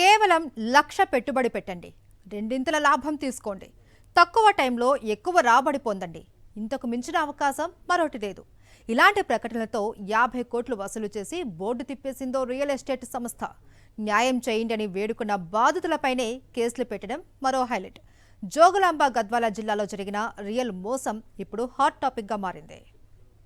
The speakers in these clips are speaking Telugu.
కేవలం 1,00,000 పెట్టుబడి పెట్టండి, రెండింతల లాభం తీసుకోండి, తక్కువ టైంలో ఎక్కువ రాబడి పొందండి. ఇంతకు మించిన అవకాశం మరొకటి లేదు. ఇలాంటి ప్రకటనలతో 50 కోట్లు వసూలు చేసి బోర్డు తిప్పేసిందో రియల్ ఎస్టేట్ సంస్థ. న్యాయం చేయండి అని వేడుకున్న బాధితులపైనే కేసులు పెట్టడం మరో హైలైట్. జోగులాంబ గద్వాల జిల్లాలో జరిగిన రియల్ మోసం ఇప్పుడు హాట్ టాపిక్ గా మారింది.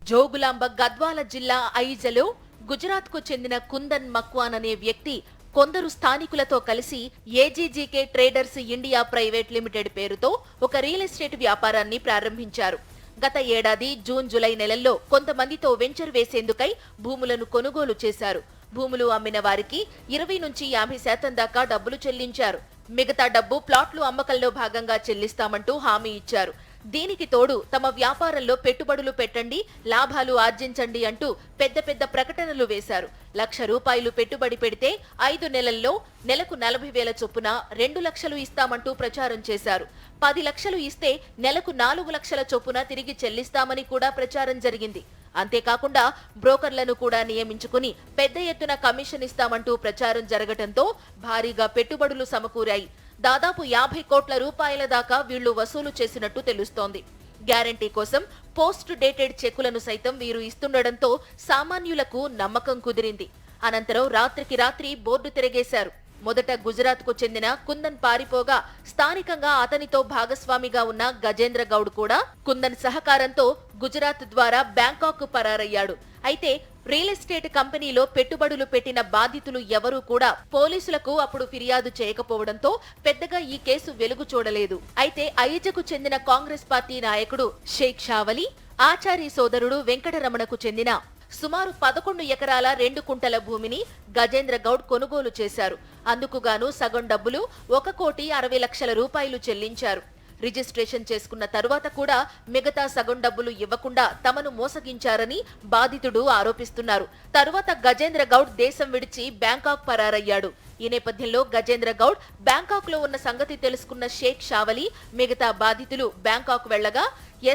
జోగులాంబ గద్వాల జిల్లా ఐజలో గుజరాత్కు చెందిన కుందన్ మక్వాన్ అనే వ్యక్తి కొందరు స్థానికులతో కలిసి ఏజీజీకే ట్రేడర్స్ ఇండియా ప్రైవేట్ లిమిటెడ్ పేరుతో ఒక రియల్ ఎస్టేట్ వ్యాపారాన్ని ప్రారంభించారు. గత ఏడాది జూన్ జూలై నెలల్లో కొంతమందితో వెంచర్ వేసేందుకై భూములను కొనుగోలు చేశారు. భూములు అమ్మిన వారికి 20 నుంచి 50% దాకా డబ్బులు చెల్లించారు. మిగతా డబ్బు ప్లాట్లు అమ్మకంలో భాగంగా చెల్లిస్తామంటూ హామీ ఇచ్చారు. దీనికి తోడు తమ వ్యాపారంలో పెట్టుబడులు పెట్టండి, లాభాలు ఆర్జించండి అంటూ పెద్ద పెద్ద ప్రకటనలు వేశారు. ₹1,00,000 పెట్టుబడి పెడితే 5 నెలల్లో నెలకు 40,000 చొప్పున 2 లక్షలు ఇస్తామంటూ ప్రచారం చేశారు. 10 లక్షలు ఇస్తే నెలకు 4 లక్షల చొప్పున తిరిగి చెల్లిస్తామని కూడా ప్రచారం జరిగింది. అంతేకాకుండా బ్రోకర్లను కూడా నియమించుకుని పెద్ద ఎత్తున కమిషన్ ఇస్తామంటూ ప్రచారం జరగటంతో భారీగా పెట్టుబడులు సమకూరాయి. దాదాపు 50 కోట్ల రూపాయల దాకా వీళ్లు వసూలు చేసినట్టు తెలుస్తోంది. గ్యారంటీ కోసం పోస్ట్ డేటెడ్ చెక్కులను సైతం వీరు ఇస్తుండటంతో సామాన్యులకు నమ్మకం కుదిరింది. అనంతరం రాత్రికి రాత్రి బోర్డు తిరగేశారు. మొదట గుజరాత్కు చెందిన కుందన్ పారిపోగా స్థానికంగా అతనితో భాగస్వామిగా ఉన్న గజేంద్ర గౌడ్ కూడా కుందన్ సహకారంతో గుజరాత్ ద్వారా బ్యాంకాక్ పరారయ్యాడు. అయితే రియల్ ఎస్టేట్ కంపెనీలో పెట్టుబడులు పెట్టిన బాధితులు ఎవరూ కూడా పోలీసులకు అప్పుడు ఫిర్యాదు చేయకపోవడంతో పెద్దగా ఈ కేసు వెలుగు చూడలేదు. అయితే ఐజకు చెందిన కాంగ్రెస్ పార్టీ నాయకుడు షేక్ షావలి, ఆచారి సోదరుడు వెంకటరమణకు చెందిన సుమారు 11 ఎకరాల 2 కుంటల భూమిని గజేంద్ర గౌడ్ కొనుగోలు చేశారు. అందుకుగాను సగం డబ్బులు ₹1,60,00,000 చెల్లించారు. రిజిస్ట్రేషన్ చేసుకున్న తరువాత కూడా మిగతా సగం డబ్బులు ఇవ్వకుండా తమను మోసగించారని బాధితుడు ఆరోపిస్తున్నారు. తరువాత గజేంద్ర గౌడ్ దేశం విడిచి బ్యాంకాక్ పరారయ్యాడు. ఈ నేపథ్యంలో గజేంద్ర గౌడ్ బ్యాంకాక్ లో ఉన్న సంగతి తెలుసుకున్న షేక్ షావలి, మిగతా బాధితులు బ్యాంకాక్ వెళ్లగా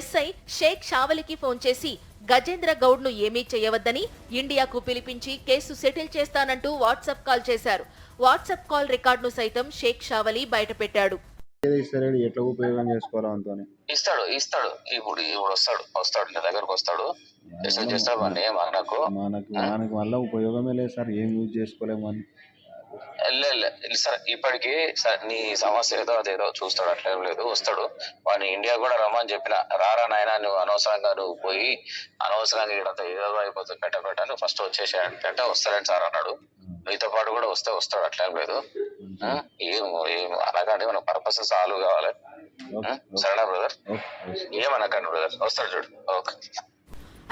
ఎస్ఐ షేక్ షావలికి ఫోన్ చేసి గజేంద్ర గౌడ్ ను ఏమీ చేయవద్దని ఇండియాకు పిలిపించి కేసు సెటిల్ చేస్తానంటూ వాట్సాప్ కాల్ చేశారు. వాట్సాప్ కాల్ రికార్డును సైతం షేక్ షావలి బయటపెట్టాడు. ఎట్లా ఉపయోగం చేసుకోవాలి ఇస్తాడు ఇప్పుడు వస్తాడు నీ దగ్గరకు వస్తాడు, చేస్తాడు. మనకు మళ్ళీ ఉపయోగమే లేదు సార్, ఏం యూజ్ చేసుకోలేము అని. సార్ ఇప్పటికీ నీ సమస్య ఏదో చూస్తాడు, అట్లేం లేదు, వస్తాడు. వాడిని ఇండియా కూడా రమ్మని చెప్పిన, రారా నాయన నువ్వు అనవసరంగా నువ్వు పోయి అనవసరంగా ఇక్కడంతా ఏదో అయిపోతుంది పెట్టను ఫస్ట్ వచ్చేసాడంటే వస్తాడని సార్ అన్నాడు. నీతో పాటు కూడా వస్తాడు, అట్లేం లేదు. ఏం అనకండి, మన పర్పస్ సాల్వ్ కావాలి. సరేనా బ్రదర్? ఏమనకండి బ్రదర్, వస్తాడు చూడు. ఓకే.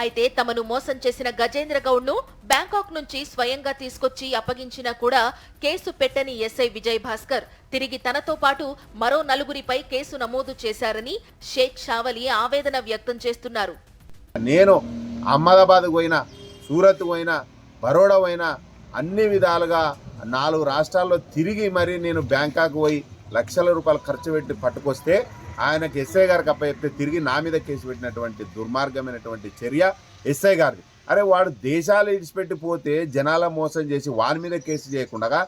అయితే తమను మోసం చేసిన గజేంద్ర గౌడ్ ను బ్యాంకాక్ నుంచి స్వయంగా తీసుకొచ్చి అప్పగించినా కూడా కేసు పెట్టని ఎస్ఐ విజయ్ భాస్కర్ తిరిగి తనతో పాటు మరో 4గురిపై కేసు నమోదు చేశారని షేక్ షావలి ఆవేదన వ్యక్తం చేస్తున్నారు. నేను అహ్మదాబాద్ పోయినా, సూరత్ పోయినా, బరోడా పోయినా, అన్ని విధాలుగా 4 రాష్ట్రాల్లో తిరిగి మరి నేను బ్యాంకాక్ పోయి ₹1,00,000 ఖర్చు పెట్టి పట్టుకొస్తే ఆయనకు ఎస్ఐ గారికి అప్పచెప్తే తిరిగి నా మీద కేసు పెట్టినటువంటి దుర్మార్గమైనటువంటి చర్య ఎస్ఐ గారిది. అరే వాడు దేశాలు ఇడిచిపెట్టి పోతే జనాల మోసం చేసి వాని మీద కేసు చేయకుండా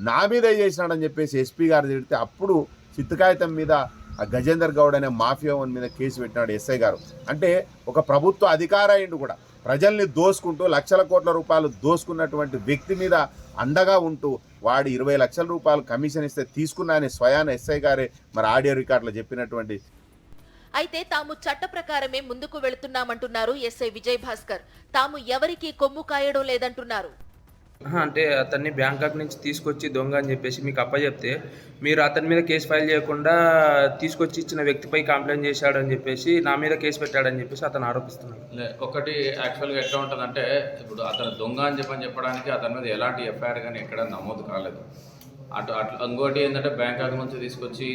నా మీద చేసినాడని చెప్పేసి ఎస్పీ గారు తిడితే అప్పుడు చిత్తకాగితం మీద ఆ గజేందర్ గౌడ్ అనే మాఫియా మీద కేసు పెట్టినాడు ఎస్ఐ గారు. అంటే ఒక ప్రభుత్వ అధికారైండు కూడా ప్రజల్ని దోసుకుంటూ లక్షల కోట్ల రూపాయలు దోసుకున్నటువంటి వ్యక్తి మీద అండగా ఉంటూ వాడు ₹20 లక్షల కమిషన్ ఇస్తే తీసుకున్నా అని స్వయాన ఎస్ఐ గారే మరి ఆడియో రికార్డులో చెప్పినటువంటి. అయితే తాము చట్ట ప్రకారమే ముందుకు వెళుతున్నామంటున్నారు ఎస్ఐ విజయ్ భాస్కర్. తాము ఎవరికీ కొమ్ము కాయడం లేదంటున్నారు. అంటే అతన్ని బ్యాంకాక్ నుంచి తీసుకొచ్చి దొంగ అని చెప్పేసి మీకు అప్పచెప్తే మీరు అతని మీద కేసు ఫైల్ చేయకుండా తీసుకొచ్చి ఇచ్చిన వ్యక్తిపై కంప్లైంట్ చేశాడని చెప్పేసి నా మీద కేసు పెట్టాడని చెప్పేసి అతను ఆరోపిస్తున్నాడు. ఒకటి యాక్చువల్గా ఎట్లా ఉంటుందంటే, ఇప్పుడు అతను దొంగ అని చెప్పడానికి అతని మీద ఎలాంటి ఎఫ్ఐఆర్ కానీ ఎక్కడ నమోదు కాలేదు. అట్లా ఇంకోటి ఏంటంటే బ్యాంకాక్ నుంచి తీసుకొచ్చి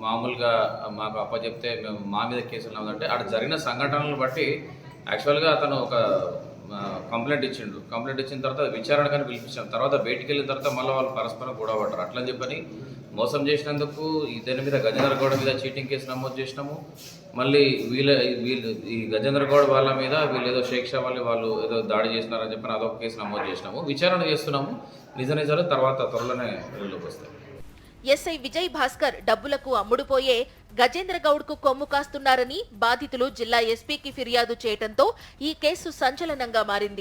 మామూలుగా మాకు అప్పచెప్తే మేము మా మీద కేసులు నమోదంటే అక్కడ జరిగిన సంఘటనలను బట్టి యాక్చువల్గా అతను ఒక కంప్లైంట్ ఇచ్చిండు. కంప్లైంట్ ఇచ్చిన తర్వాత విచారణకని పిలిపించాం. తర్వాత బయటికి వెళ్ళిన తర్వాత మళ్ళీ వాళ్ళు పరస్పరం గొడవ పడ్డారు. అట్లని చెప్పని మోసం చేసినందుకు ఇతని మీద గజేంద్ర గౌడ మీద చీటింగ్ కేసు నమోదు చేసినాము. మళ్ళీ వీళ్ళు ఈ గజేంద్ర గౌడ్ వాళ్ళ మీద వీళ్ళు ఏదో షేక్ షా వాళ్ళు ఏదో దాడి చేసినారని చెప్పని అదొక కేసు నమోదు చేసినాము. విచారణ చేస్తున్నాము. నిజాలు తర్వాత త్వరలోనే వెలుగులోకి వస్తాయి. ఎస్ఐ విజయ్ భాస్కర్ డబ్బులకు అమ్ముడుపోయే గజేంద్ర గౌడ్కు కొమ్ము కాస్తున్నారని బాధితులు జిల్లా ఎస్పీకి ఫిర్యాదు చేయడంతో ఈ కేసు సంచలనంగా మారింది.